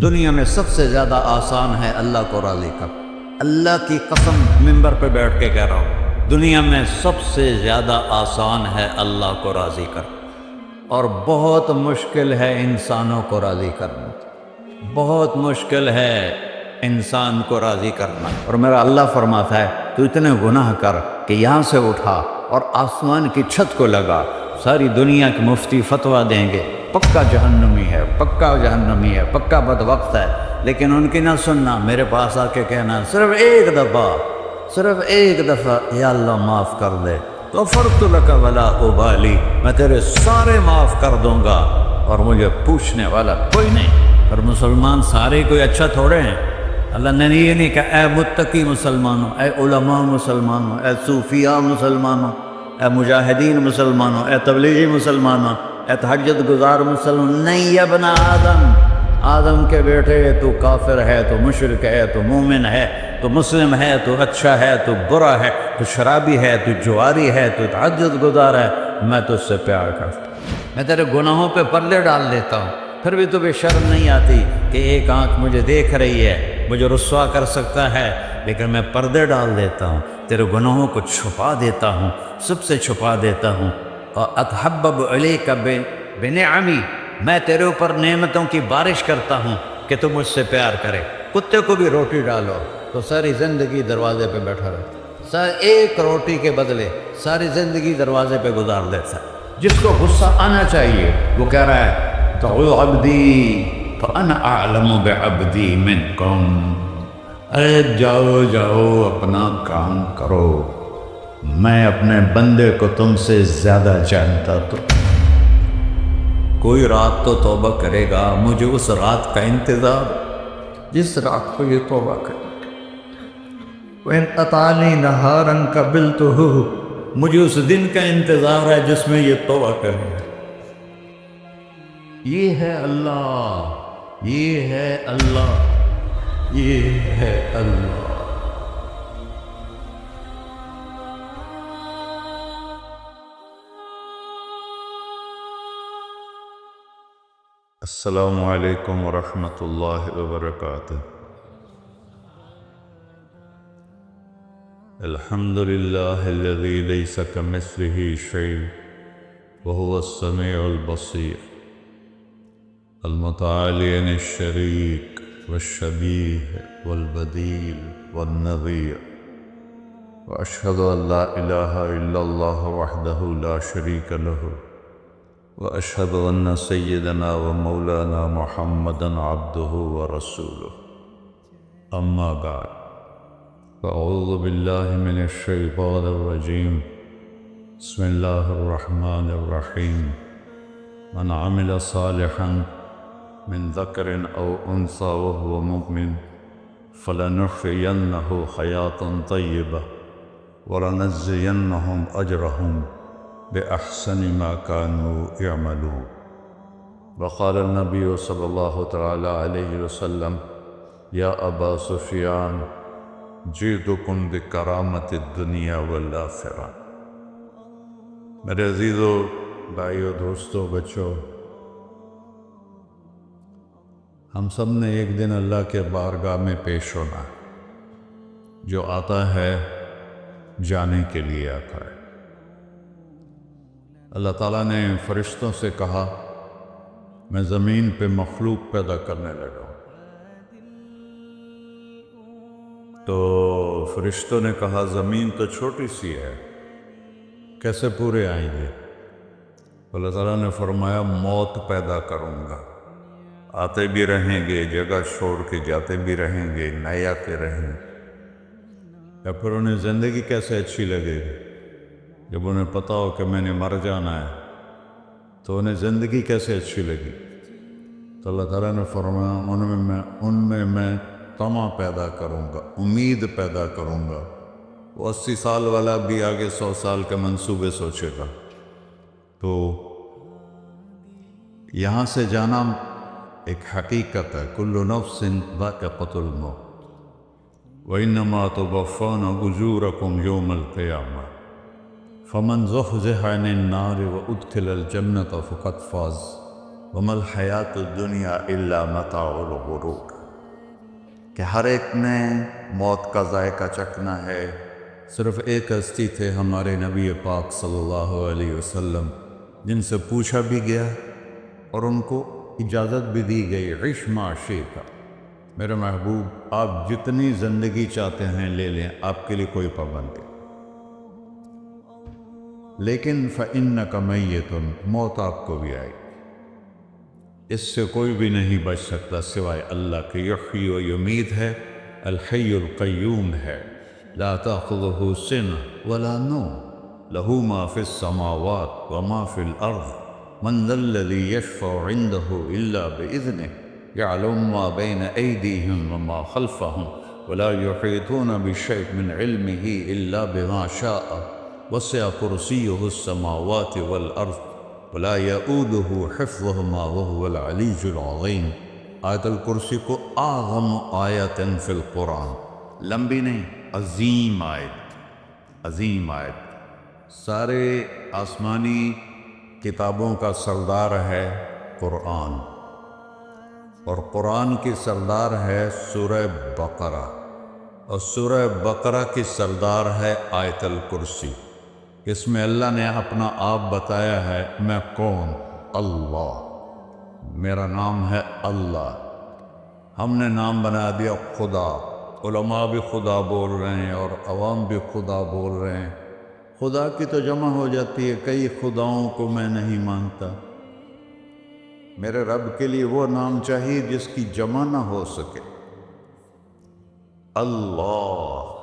دنیا میں سب سے زیادہ آسان ہے اللہ کو راضی کر۔ اللہ کی قسم منبر پہ بیٹھ کے کہہ رہا ہوں، دنیا میں سب سے زیادہ آسان ہے اللہ کو راضی کر، اور بہت مشکل ہے انسانوں کو راضی کرنا، بہت مشکل ہے انسان کو راضی کرنا۔ اور میرا اللہ فرماتا ہے تو اتنے گناہ کر کہ یہاں سے اٹھا اور آسمان کی چھت کو لگا، ساری دنیا کے مفتی فتویٰ دیں گے پکا جہنمی ہے، پکا جہنمی ہے، پکا بدبخت ہے، لیکن ان کی نہ سننا، میرے پاس آ کے کہنا صرف ایک دفعہ یا اللہ معاف کر دے، غفرت لک ولا ابالی، میں تیرے سارے معاف کر دوں گا اور مجھے پوچھنے والا کوئی نہیں۔ اور مسلمان سارے کوئی اچھا تھوڑے ہیں۔ اللہ نے یہ نہیں کہا اے متقی مسلمانوں، اے علماء مسلمانوں، اے صوفیاء مسلمانوں، اے مجاہدین مسلمانوں، اے تبلیغی مسلمانوں، اے تہجد گزار مسلمان، نہیں یا ابن آدم کے بیٹے، تو کافر ہے، تو مشرک ہے، تو مومن ہے، تو مسلم ہے، تو اچھا ہے، تو برا ہے، تو شرابی ہے، تو جواری ہے، تو تہجد گزار ہے، میں تجھ سے پیار کرتا ہوں، میں تیرے گناہوں پہ پردے ڈال دیتا ہوں، پھر بھی تمہیں شرم نہیں آتی کہ ایک آنکھ مجھے دیکھ رہی ہے، مجھے رسوا کر سکتا ہے، لیکن میں پردے ڈال دیتا ہوں، تیرے گناہوں کو چھپا دیتا ہوں، سب سے چھپا دیتا ہوں۔ اور اتحبب علیک بنعمی، میں تیرے اوپر نعمتوں کی بارش کرتا ہوں کہ تم مجھ سے پیار کرے۔ کتے کو بھی روٹی ڈالو تو ساری زندگی دروازے پہ بیٹھا رہتا، ایک روٹی کے بدلے ساری زندگی دروازے پہ گزار دیتا ہے۔ جس کو غصہ آنا چاہیے وہ کہہ رہا ہے دعو عبدی فانا اعلم بعبدی منکم، اے جاؤ اپنا کام کرو، میں اپنے بندے کو تم سے زیادہ جانتا۔ تو کوئی رات تو توبہ کرے گا، مجھے اس رات کا انتظار جس رات کو یہ توبہ کرے۔ وَإِنْ أَطَعَنِي نَهَارًا قَبِلْتُهُ، مجھے اس دن کا انتظار ہے جس میں یہ توبہ کرے گا۔ یہ ہے اللہ، یہ ہے اللہ، یہ ہے اللہ۔ السلام علیکم ورحمۃ اللہ وبرکاتہ۔ الحمد للہ الذی لیس کمثلہ شیء وہو السمیع البصیر، المتعالی عن الشریک والشبیہ والبدیل والنظیر، واشہد ان لا الہ الا اللہ وحدہ لا شریک لہ، واشہد ان سیدنا و مولانا محمدا عبدہ ورسولہ، اما بعد فاعوذ باللہ من الشیطان الرجیم، بسم اللہ الرحمن الرحیم، من عمل صالحا من ذکر او انثی وهو مؤمن فلنحیینہ حیاة طیبہ ولنجزینہم اجرہم بأحسن ما كانوا يعملون۔ وقال النبی صلی اللہ تعالی علیہ وسلم یا ابا سفیان جئتکم بکرامت الدنیا والآخرہ۔ میرے عزیزو، بھائیو، دوستو، بچوں، ہم سب نے ایک دن اللہ کے بارگاہ میں پیش ہونا ہے۔ جو آتا ہے جانے کے لیے آتا ہے۔ اللہ تعالیٰ نے فرشتوں سے کہا میں زمین پہ مخلوق پیدا کرنے لگا ہوں، تو فرشتوں نے کہا زمین تو چھوٹی سی ہے، کیسے پورے آئیں گے؟ اللہ تعالیٰ نے فرمایا موت پیدا کروں گا، آتے بھی رہیں گے، جگہ چھوڑ کے جاتے بھی رہیں گے، نئے آتے رہیں گے۔ یا پھر انہیں زندگی کیسے اچھی لگے گی؟ جب انہیں پتا ہو کہ میں نے مر جانا ہے تو انہیں زندگی کیسے اچھی لگی؟ تو اللہ تعالیٰ نے فرمایا ان میں میں طمع پیدا کروں گا، امید پیدا کروں گا۔ وہ 80 سال والا بھی آگے 100 سال کے منصوبے سوچے گا۔ تو یہاں سے جانا ایک حقیقت ہے، کل نفس ذائقۃ الموت وإنما توفون أجوركم يوم القيامة فمن زحزح عن النار وأدخل الجنة فقد فاز وما الحیات الدنیا الا متاع الغرور، کہ ہر ایک نے موت کا ذائقہ چکھنا ہے۔ صرف ایک ہستی تھے ہمارے نبی پاک صلی اللہ علیہ وسلم، جن سے پوچھا بھی گیا اور ان کو اجازت بھی دی گئی، عش ما شئت، میرے محبوب آپ جتنی زندگی چاہتے ہیں لے لیں، آپ کے لیے کوئی پابندی، لیکن فإنک میت، موت آپ کو بھی آئے گی، اس سے کوئی بھی نہیں بچ سکتا سوائے اللہ کے۔ یحیی و یمیت ہے، الحی القیوم ہے، لا تأخذہ سنہ ولا نوم، لہ ما فی السماوات وما فی الارض، من ذا الذی یشفع عنده الا بإذنہ، یعلم ما بین ایدیہم وما خلفہم، ولا یحیطون بشیء من علمہ الا بما شاء، وسع کرسیہ السماوات والارض، ولا یؤودہ حفظہما وہو العلی العظیم۔ آیت الکرسی کو اعظم آیت فی القرآن، لمبی نہیں، عظیم آیت، عظیم آیت، سارے آسمانی کتابوں کا سردار ہے قرآن، اور قرآن کی سردار ہے سورہ بقرہ، اور سورہ بقرہ کی سردار ہے آیت الکرسی۔ اس میں اللہ نے اپنا آپ بتایا ہے، میں کون؟ اللہ، میرا نام ہے اللہ۔ ہم نے نام بنا دیا خدا، علماء بھی خدا بول رہے ہیں اور عوام بھی خدا بول رہے ہیں۔ خدا کی تو جمع ہو جاتی ہے، کئی خداؤں کو میں نہیں مانتا۔ میرے رب کے لیے وہ نام چاہیے جس کی جمع نہ ہو سکے۔ اللہ،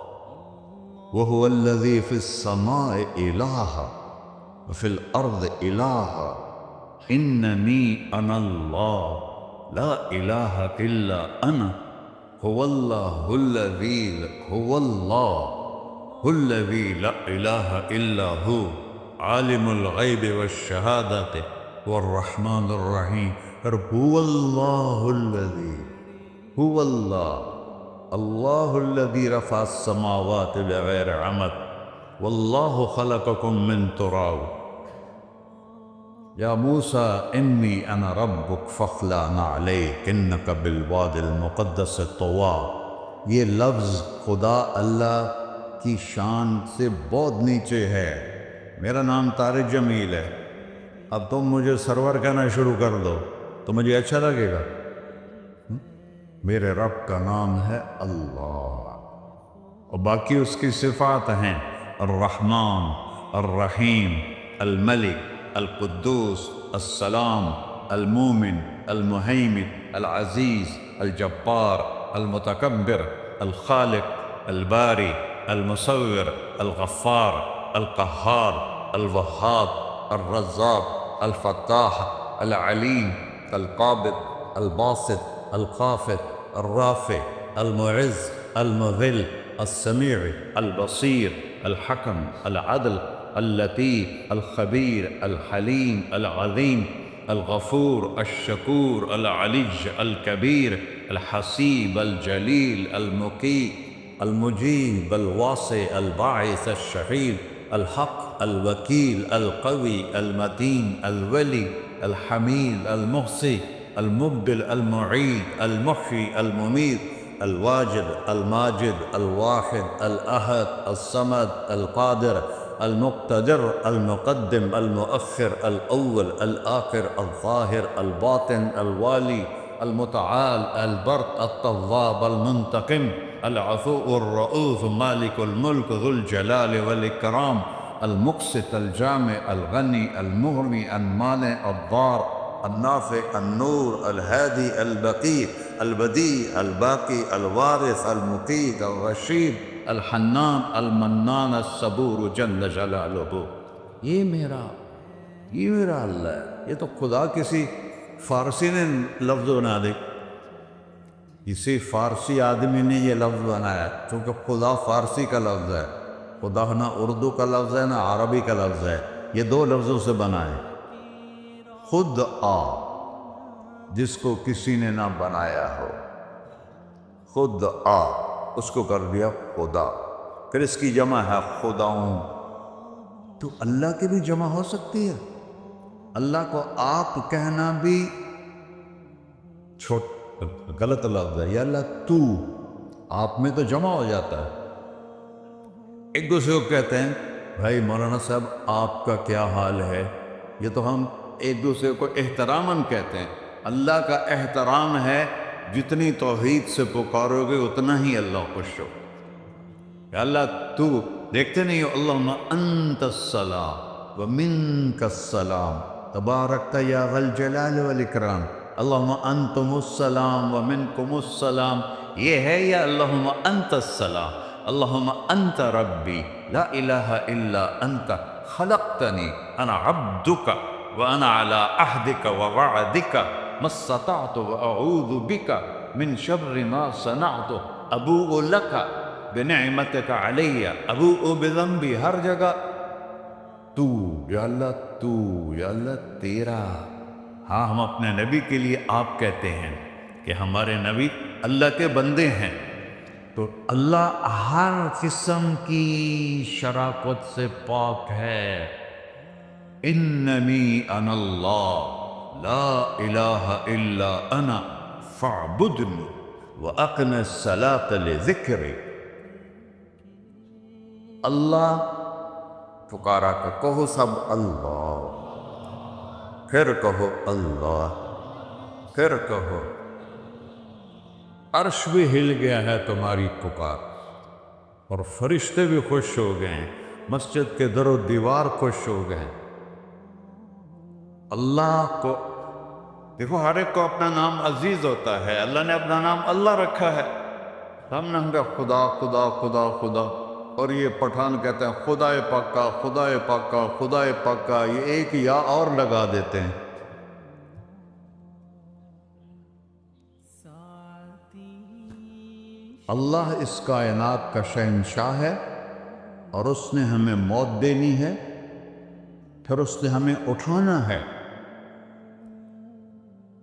وَهُوَ الَّذِي فِي السَّمَاءِ إِلَٰهٌ وَفِي الْأَرْضِ إِلَٰهٌ إِنَّنِي أَنَا اللَّهُ لَا إِلَٰهَ إِلَّا أَنَا هُوَ اللَّهُ الَّذِي لَا إِلَٰهَ إِلَّا هُوَ عَالِمُ الْغَيْبِ وَالشَّهَادَةِ وَالرَّحْمَٰنُ الرَّحِيمُ۔ هُوَ اللَّهُ الَّذِي، هُوَ اللَّهُ، اللہ الذی رفع السماوات بغیر عمد، واللہ خلقکم من تراب، یا موسیٰ انی انا ربک فاخلع نعلیک انک بالوادی المقدس طویٰ۔ یہ لفظ خدا اللہ کی شان سے بہت نیچے ہے۔ میرا نام طارق جمیل ہے، اب تم مجھے سرور کہنا شروع کر دو تو مجھے اچھا لگے گا؟ میرے رب کا نام ہے اللہ، اور باقی اس کی صفات ہیں، الرحمن، الرحیم، الملک، القدوس، السلام، المومن، المہیمن، العزیز، الجبار، المتکبر، الخالق، الباری، المصور، الغفار، القہار، الوہاب، الرزاق، الفتاح، العلیم، القابض، الباسط، الخافض، الرافع، المعز، المذل، السمیع، البصیر، الحکم، العدل، اللطیف، الخبیر، الحلیم، العظیم، الغفور، الشکور، العلی، الکبیر، الحسیب، الجلیل، المقیت، المجیب، الواسع، الباعث، الشہید، الحق، الوکیل، القوی، المتین، الولی، الحمید، المحصی، المبدل، المعید، المحیی، الممیت، الواجد، الماجد، الواحد، الأحد، الصمد، القادر، المقتدر، المقدم، المؤخر، الأول، الآخر، الظاهر، الباطن، الوالي، المتعال، البر، التواب، المنتقم، العفو، الرؤوف، مالك الملك، ذو الجلال والإكرام، المقسط، الجامع، الغني، المغني، المانع، الضار، النافع، النور، الهادي، البقي، البديع، الباقي، الوارث، المقيت، الرشيد، الحنان، المنان، الصبور جل جلالہ۔ یہ میرا اللہ ہے۔ یہ تو خدا کسی فارسی نے لفظ بنا دے، کسی فارسی آدمی نے یہ لفظ بنایا، چونکہ خدا فارسی کا لفظ ہے، خدا نہ اردو کا لفظ ہے نہ عربی کا لفظ ہے، یہ دو لفظوں سے بنا ہے۔ خود آ، جس کو کسی نے نہ بنایا ہو، خود آ، اس کو کر دیا خدا۔ پھر اس کی جمع ہے خداؤں، تو اللہ کی بھی جمع ہو سکتی ہے؟ اللہ کو آپ کہنا بھی غلط لفظ ہے. یا اللہ تو، آپ میں تو جمع ہو جاتا ہے. ایک دوسرے کو کہتے ہیں بھائی مولانا صاحب آپ کا کیا حال ہے. یہ تو ہم ایک دوسرے کو احتراماً کہتے ہیں. اللہ کا احترام ہے جتنی توحید سے پکارو گے اتنا ہی اللہ خوش ہو. کہ اللہ تو دیکھتے نہیں ہو، اللہم انت السلام ومنک السلام تبارکت یا ذا الجلال والاکرام. اللہم انتم السلام ومنکم السلام یہ ہے، یا اللہم انت السلام، اللہم انت ربی لا الہ الا انت خلقتنی انا عبدک وانا علی عہدک ووعدک ما استطعت واعوذ بک من شر ما صنعت ابوء لک بنعمتک علی ابوء بذنبی. ہر جگہ تو، یا اللہ تو، یا اللہ تیرا. ہاں ہم اپنے نبی کے لیے آپ کہتے ہیں کہ ہمارے نبی اللہ کے بندے ہیں. تو اللہ ہر قسم کی شراکت سے پاک ہے. اننی انا اللہ لا الہ الا انا فاعبدنی واقم الصلاۃ لذکری. اللہ پکارا کہ کہو سب اللہ، پھر کہو اللہ، پھر کہو. عرش بھی ہل گیا ہے تمہاری پکار، اور فرشتے بھی خوش ہو گئے ہیں، مسجد کے در و دیوار خوش ہو گئے. اللہ کو دیکھو، ہر ایک کو اپنا نام عزیز ہوتا ہے. اللہ نے اپنا نام اللہ رکھا ہے. ہم نے کہا خدا خدا خدا خدا، اور یہ پٹھان کہتے ہیں خدا پاکا خدا پاکا خدا پاکا. یہ ایک یا اور لگا دیتے ہیں. اللہ اس کائنات کا شہنشاہ ہے، اور اس نے ہمیں موت دینی ہے، پھر اس نے ہمیں اٹھانا ہے.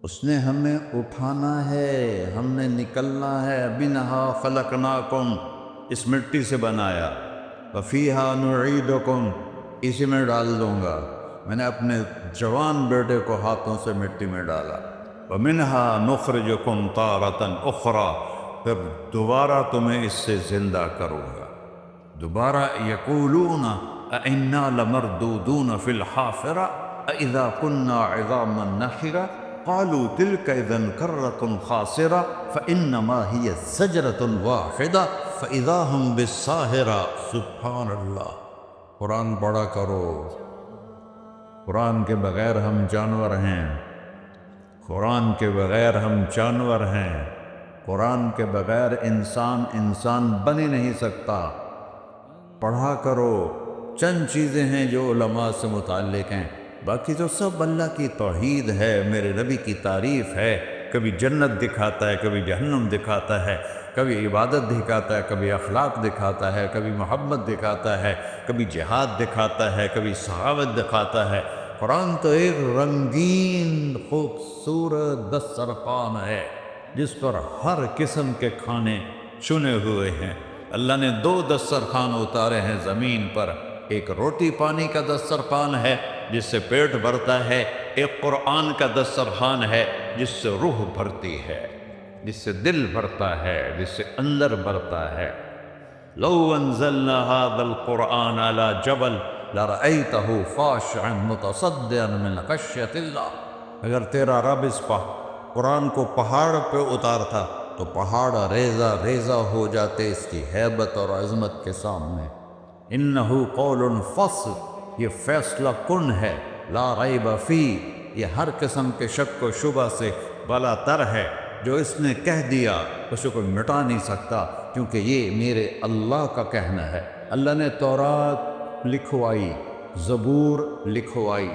اس نے ہمیں اٹھانا ہے، ہم نے نکلنا ہے. منہا خلقناکم، اس مٹی سے بنایا. وفیہا نعیدکم، اسی میں ڈال دوں گا. میں نے اپنے جوان بیٹے کو ہاتھوں سے مٹی میں ڈالا. ومنہا نخرجکم تارۃ اخری، پھر دوبارہ تمہیں اس سے زندہ کروں گا. دوبارہ یقولون اَإِنَّا لَمَرْدُودُونَ فِي الْحَافِرَةِ أَإِذَا كُنَّا عِظَامًا نَخِرَةً قَالُوا تِلْكَ إِذًا كَرَّةٌ خَاسِرَةٌ فَإِنَّمَا هِيَ زَجْرَةٌ وَاحِدَةٌ فَإِذَا هُمْ بِالسَّاهِرَةِ. سبحان اللہ. قرآن پڑھا کرو. قرآن کے بغیر ہم جانور ہیں، قرآن کے بغیر ہم جانور ہیں. قرآن کے بغیر انسان بن ہی نہیں سکتا. پڑھا کرو. چند چیزیں ہیں جو علماء سے متعلق ہیں، باقی تو سب اللہ کی توحید ہے، میرے نبی کی تعریف ہے. کبھی جنت دکھاتا ہے، کبھی جہنم دکھاتا ہے، کبھی عبادت دکھاتا ہے، کبھی اخلاق دکھاتا ہے، کبھی محبت دکھاتا ہے، کبھی جہاد دکھاتا ہے، کبھی سخاوت دکھاتا ہے. قرآن تو ایک رنگین خوبصورت دسترخوان ہے جس پر ہر قسم کے کھانے چنے ہوئے ہیں. اللہ نے 2 دسترخوان اتارے ہیں زمین پر. ایک روٹی پانی کا دسترخوان ہے جس سے پیٹ بھرتا ہے، ایک قرآن کا دسترخوان ہے جس سے روح بھرتی ہے، جس سے دل بھرتا ہے، جس سے اندر بھرتا ہے. لو انزلنا هذا القرآن على جبل لرأيته خاشعا متصدعا من خشية الله. اگر تیرا رب اس قرآن کو پہاڑ پہ اتارتا تو پہاڑ ریزہ ریزہ ہو جاتے اس کی ہیبت اور عظمت کے سامنے. انہ قول فصل، یہ فیصلہ کن ہے. لا ریب فی، یہ ہر قسم کے شک و شبہ سے بلا تر ہے. جو اس نے کہہ دیا اسے کوئی مٹا نہیں سکتا، کیونکہ یہ میرے اللہ کا کہنا ہے. اللہ نے تورات لکھوائی، زبور لکھوائی،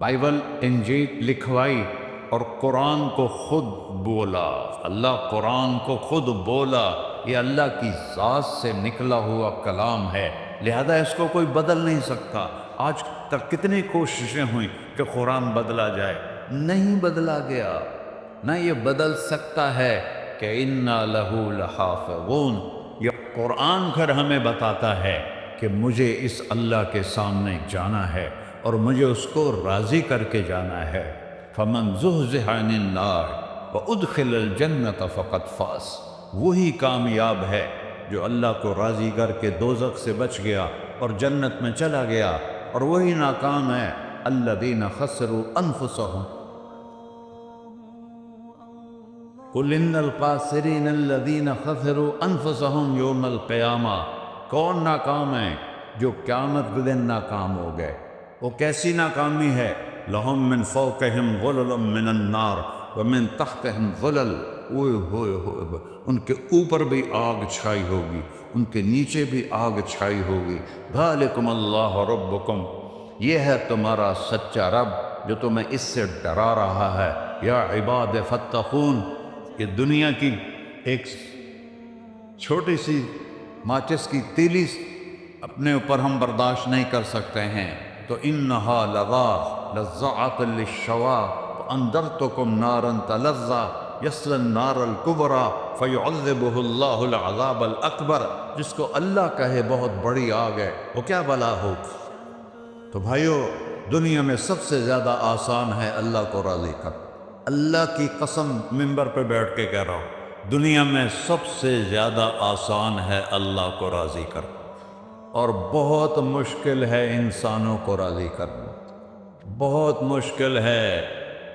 بائبل انجیل لکھوائی، اور قرآن کو خود بولا. اللہ قرآن کو خود بولا. یہ اللہ کی ذات سے نکلا ہوا کلام ہے، لہذا اس کو کوئی بدل نہیں سکتا. آج تک کتنی کوششیں ہوئیں کہ قرآن بدلا جائے، نہیں بدلا گیا. نہ یہ بدل سکتا ہے کہ اِنَّا لَهُ لَحَافِظُونَ. یہ قرآن پھر ہمیں بتاتا ہے کہ مجھے اس اللہ کے سامنے جانا ہے، اور مجھے اس کو راضی کر کے جانا ہے۔ فمن زحزح عن النار وادخل الجنۃ فقد فاز، وہی کامیاب ہے جو اللہ کو راضی کر کے دوزخ سے بچ گیا اور جنت میں چلا گیا، اور وہی ناکام ہے الذین خسروا انفسهم قل ان الخاسرین الذین خسروا انفسهم یوم القیامہ۔ کون ناکام ہے؟ جو قیامت کے دن ناکام ہو گئے۔ وہ کیسی ناکامی ہے؟ لہم من فوقہم غلل من النار ومن تحتہم غلل، اوئے ہوئے ہوئے، ان کے اوپر بھی آگ چھائی ہوگی، ان کے نیچے بھی آگ چھائی ہوگی۔ ذالکم اللہ ربکم، یہ ہے تمہارا سچا رب جو تمہیں اس سے ڈرا رہا ہے۔ یا عباد فاتقون، یہ دنیا کی ایک چھوٹی سی ماچس کی تیلی اپنے اوپر ہم برداشت نہیں کر سکتے ہیں، تو انہا لظا لزعۃ للشوا فانذرتکم نارا تلظی یصلی النار الکبریٰ فیعذبہ اللہ العذاب الاکبر، جس کو اللہ کہے بہت بڑی آگ ہے، وہ کیا بلا ہو۔ تو بھائیو، دنیا میں سب سے زیادہ آسان ہے اللہ کو راضی کر۔ اللہ کی قسم منبر پہ بیٹھ کے کہہ رہا ہوں، دنیا میں سب سے زیادہ آسان ہے اللہ کو راضی کر، اور بہت مشکل ہے انسانوں کو راضی کرنا، بہت مشکل ہے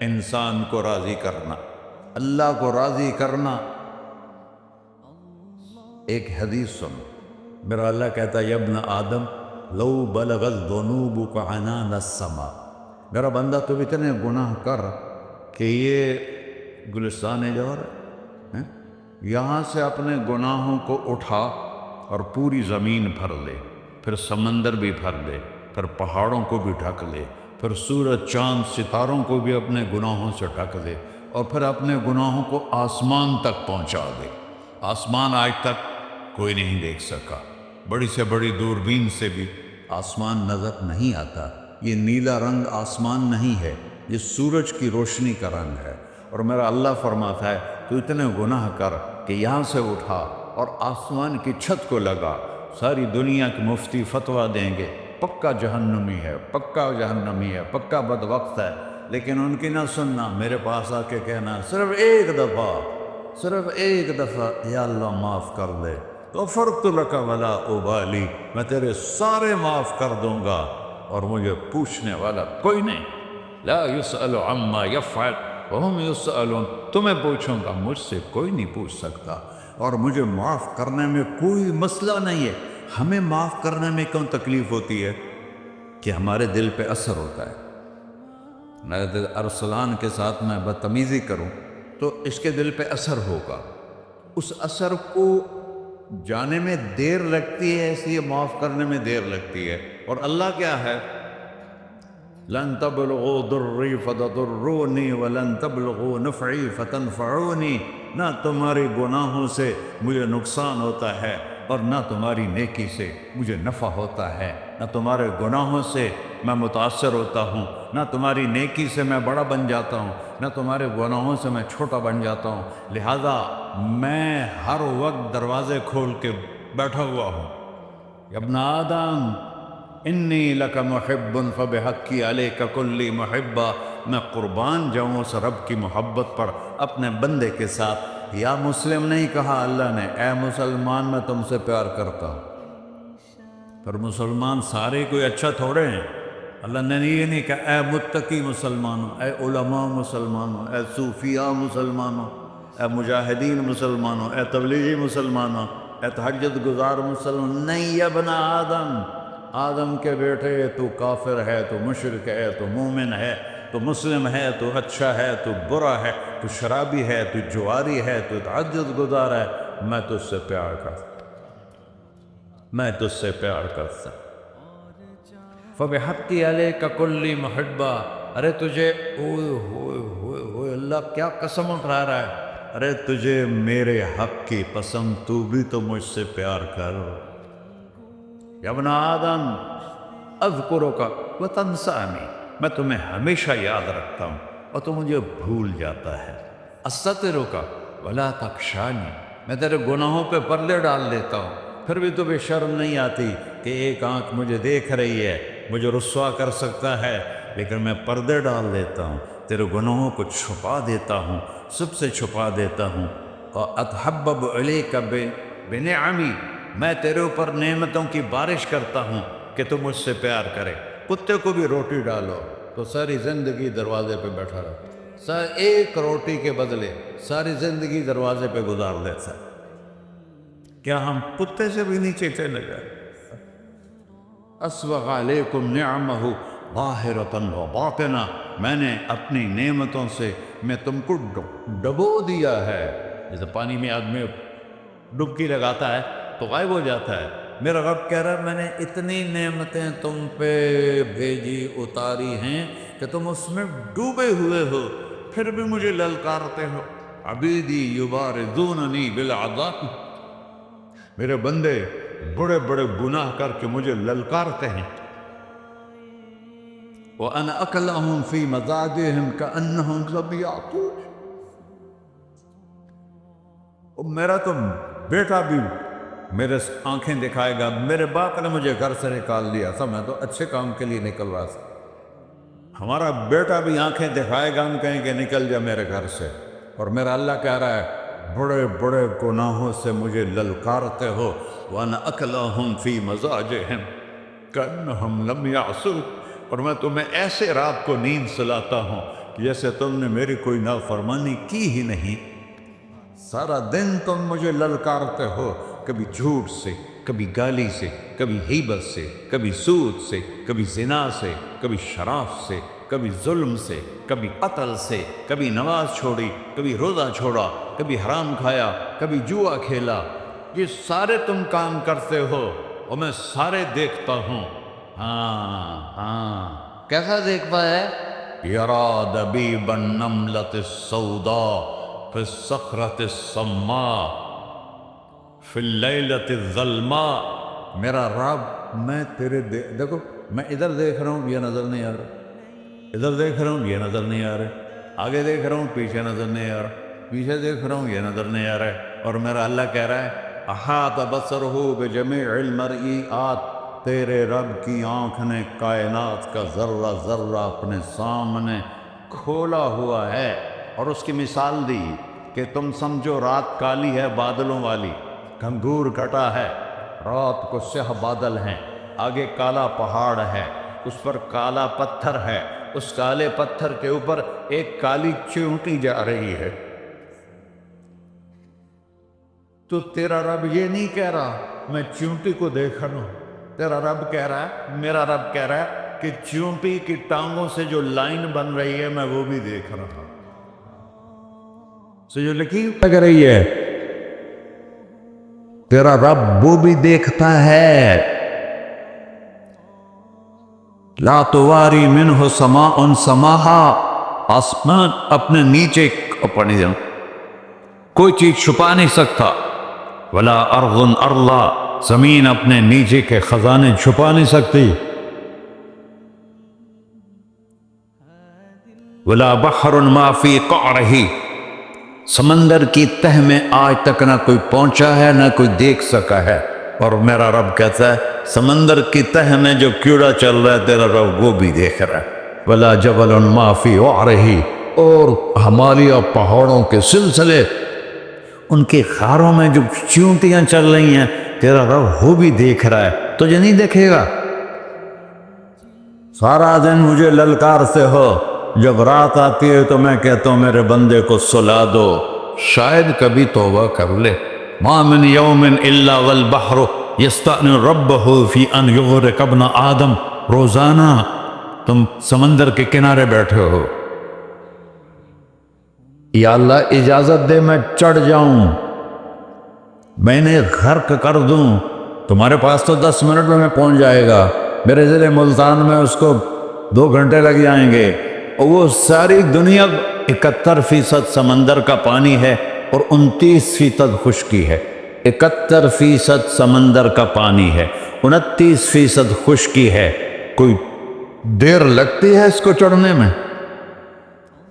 انسان کو راضی کرنا۔ اللہ کو راضی کرنا، ایک حدیث سن، میرا اللہ کہتا ہے یا ابن آدم لو بلغت ذنوبک عنان السماء، میرا بندہ تو اتنے گناہ کر کہ یہ گلستان جوہر ہے، یہاں سے اپنے گناہوں کو اٹھا اور پوری زمین بھر لے، پھر سمندر بھی بھر لے، پھر پہاڑوں کو بھی ڈھک لے، پھر سورج چاند ستاروں کو بھی اپنے گناہوں سے ڈھک دے، اور پھر اپنے گناہوں کو آسمان تک پہنچا دے۔ آسمان آج تک کوئی نہیں دیکھ سکا، بڑی سے بڑی دوربین سے بھی آسمان نظر نہیں آتا۔ یہ نیلا رنگ آسمان نہیں ہے، یہ سورج کی روشنی کا رنگ ہے۔ اور میرا اللہ فرماتا ہے تو اتنے گناہ کر کہ یہاں سے اٹھا اور آسمان کی چھت کو لگا، ساری دنیا کے مفتی فتویٰ دیں گے پکا جہنمی ہے، پکا جہنمی ہے، پکا بدبخت ہے، لیکن ان کی نہ سننا، میرے پاس آ کے کہنا صرف ایک دفعہ یا اللہ معاف کر دے، غفرت لک ولا ابالی، میں تیرے سارے معاف کر دوں گا اور مجھے پوچھنے والا کوئی نہیں۔ لا یسأل عما یفعل وہم یسألون، تمہیں پوچھوں گا، مجھ سے کوئی نہیں پوچھ سکتا، اور مجھے معاف کرنے میں کوئی مسئلہ نہیں ہے۔ ہمیں معاف کرنے میں کیوں تکلیف ہوتی ہے؟ کہ ہمارے دل پہ اثر ہوتا ہے۔ میرے دل ارسلان کے ساتھ میں بدتمیزی کروں تو اس کے دل پہ اثر ہوگا، اس اثر کو جانے میں دیر لگتی ہے، اس لیے معاف کرنے میں دیر لگتی ہے۔ اور اللہ کیا ہے؟ لن تبلغوا ضری فتضرونی ولن تبلغوا نفعی فتنفعونی، نہ تمہاری گناہوں سے مجھے نقصان ہوتا ہے اور نہ تمہاری نیکی سے مجھے نفع ہوتا ہے، نہ تمہارے گناہوں سے میں متاثر ہوتا ہوں، نہ تمہاری نیکی سے میں بڑا بن جاتا ہوں، نہ تمہارے گناہوں سے میں چھوٹا بن جاتا ہوں، لہذا میں ہر وقت دروازے کھول کے بیٹھا ہوا ہوں۔ یا ابن آدم انی لک محب فبحقی علیک کلی محبہ، میں قربان جاؤں اس رب کی محبت پر اپنے بندے کے ساتھ۔ یا مسلم نہیں کہا اللہ نے، اے مسلمان میں تم سے پیار کرتا ہوں۔ پر مسلمان سارے کوئی اچھا تھوڑے ہیں، اللہ نے یہ نہیں کہا اے متقی مسلمانوں، اے علماء مسلمانوں، اے صوفیاء مسلمانوں، اے مجاہدین مسلمانوں، اے تبلیغی مسلمانوں، اے تہجد گزار مسلمان، نہیں یا ابن آدم، آدم کے بیٹے، تو کافر ہے، تو مشرک ہے، تو مومن ہے، تو مسلم ہے، تو اچھا ہے، تو برا ہے، تو شرابی ہے، تو جواری ہے، تو تہجد گزار ہے، میں تجھ سے پیار کرتا، میں تجھ سے پیار کرتا۔ فبحقی علیک کلی محبہ، ارے تجھے اوئے ہوئے ہوئے ہوئے، اللہ کیا قسم اٹھا رہا ہے، ارے تجھے میرے حق کی قسم، تو بھی تو مجھ سے پیار کر۔ یا ابن آدم اذکرک وتنسانی، میں تمہیں ہمیشہ یاد رکھتا ہوں اور تو مجھے بھول جاتا ہے۔ استترک ولا تخشانی، میں تیرے گناہوں پہ پردے ڈال دیتا ہوں، پھر بھی تمہیں شرم نہیں آتی کہ ایک آنکھ مجھے دیکھ رہی ہے مجھے رسوا کر سکتا ہے، لیکن میں پردے ڈال دیتا ہوں، تیرے گناہوں کو چھپا دیتا ہوں، سب سے چھپا دیتا ہوں۔ اور اتحبب علیک بنعمی، میں تیرے اوپر نعمتوں کی بارش کرتا ہوں کہ تو مجھ سے پیار کرے۔ کتے کو بھی روٹی ڈالو تو ساری زندگی دروازے پہ بیٹھا رہتا، ایک روٹی کے بدلے ساری زندگی دروازے پہ گزار دیتا۔ کیا ہم کتے سے بھی نیچے چلے جائیں؟ اسبغ علیکم نعمہ ظاہرۃ و باطنہ، میں نے اپنی نعمتوں سے میں تم کو ڈبو دیا ہے۔ جیسے پانی میں آدمی ڈبکی لگاتا ہے تو غائب ہو جاتا ہے، میرا رب کہہ رہا ہے میں نے اتنی نعمتیں تم پہ بھیجی اتاری ہیں کہ تم اس میں ڈوبے ہوئے ہو، پھر بھی مجھے للکارتے ہو۔ عبیدی یبارزوننی بالعذاب، میرے بندے بڑے بڑے گناہ کر کے مجھے للکارتے ہیں۔ وَأَنَا أَكْلَهُمْ فِي مَزَاجِهِمْ كَأَنَّهُمْ لَمْ يَعْقُونَ، میرا تو بیٹا بھی میرے آنکھیں دکھائے گا، میرے باپ نے مجھے گھر سے نکال دیا تھا، میں تو اچھے کام کے لیے نکل رہا تھا، ہمارا بیٹا بھی آنکھیں دکھائے گا، ہم کہیں کہ نکل جا میرے گھر سے۔ اور میرا اللہ کہہ رہا ہے بڑے بڑے گناہوں سے مجھے للکارتے ہو۔ وَأَنَا أَكْلَهُمْ فِي مَزَاجِهِمْ كَأَنَّهُمْ لَمْ يَعْصُونَ، اور میں تمہیں ایسے رات کو نیند سلاتا ہوں کہ جیسے تم نے میری کوئی نافرمانی کی ہی نہیں۔ سارا دن تم مجھے للکارتے ہو، کبھی جھوٹ سے، کبھی گالی سے، کبھی غیبت سے، کبھی سود سے، کبھی زنا سے، کبھی شراب سے، کبھی ظلم سے، کبھی قتل سے، کبھی نماز چھوڑی، کبھی روزہ چھوڑا، کبھی حرام کھایا، کبھی جوا کھیلا۔ یہ سارے تم کام کرتے ہو اور میں سارے دیکھتا ہوں۔ ہاں کیسا دیکھتا ہے؟ یرا دبیب النملۃ السوداء فی الصخرۃ الصماء فی اللیلۃ الظلماء، میرا رب میں تیرے دیکھو، میں ادھر دیکھ رہا ہوں یہ نظر نہیں آ رہا، ادھر دیکھ رہا ہوں یہ نظر نہیں آ رہا، آگے دیکھ رہا ہوں پیچھے نظر نہیں آ رہا، پیچھے دیکھ رہا ہوں یہ نظر نہیں آ رہا ہے، اور میرا اللہ کہہ رہا ہے احاط بصرہ بجمیع المرئیات، تیرے رب کی آنکھ نے کائنات کا ذرہ ذرہ اپنے سامنے کھولا ہوا ہے۔ اور اس کی مثال دی کہ تم سمجھو رات کالی ہے بادلوں والی، گھنگور گھٹا ہے، رات کو سیاہ بادل ہیں، آگے کالا پہاڑ ہے، اس پر کالا پتھر ہے، اس کالے پتھر کے اوپر ایک کالی چیونٹی جا رہی ہے۔ تو تیرا رب یہ نہیں کہہ رہا میں چیونٹی کو دیکھ رہا ہوں، تیرا رب کہہ رہا ہے، میرا رب کہہ رہا ہے کہ چیونٹی کی ٹانگوں سے جو لائن بن رہی ہے میں وہ بھی دیکھ رہا ہوں، جو لکیر لگ رہی ہے تیرا رب وہ بھی دیکھتا ہے۔ لا تواری منہ سماء سماہا، آسمان اپنے نیچے پڑی جاؤں کوئی چیز چھپا نہیں سکتا، ولا ارض ارضا، زمین اپنے نیچے کے خزانے چھپا نہیں سکتی، ولا بحر ما فی قعرہ، سمندر کی تہ میں آج تک نہ کوئی پہنچا ہے نہ کوئی دیکھ سکا ہے، اور میرا رب کہتا ہے سمندر کی تہ میں جو کیڑا چل رہا ہے تیرا رب وہ بھی دیکھ رہا ہے، ولا جبل ما فی وعرہ، اور ہمالیہ پہاڑوں کے سلسلے ان کے خاروں میں جو چیونٹیاں چل رہی ہیں تیرا رب وہ بھی دیکھ رہا ہے، تجھے نہیں دیکھے گا؟ سارا دن مجھے للکارتے ہو، جب رات آتی ہے تو میں کہتا ہوں میرے بندے کو سلا دو، شاید کبھی توبہ کر لے۔ ما من یوم الا والبحر یستأذن ربہ فی ان یغرق ابن آدم، روزانہ تم سمندر کے کنارے بیٹھے ہو، یا اللہ اجازت دے میں چڑھ جاؤں، میں نے غرق کر دوں، تمہارے پاس تو 10 منٹ میں پہنچ جائے گا، میرے ضلع ملتان میں اس کو 2 گھنٹے لگ جائیں گے، اور وہ ساری دنیا 71% سمندر کا پانی ہے اور 29% خشکی ہے، 71% سمندر کا پانی ہے، 29% خشکی ہے، کوئی دیر لگتی ہے اس کو چڑھنے میں؟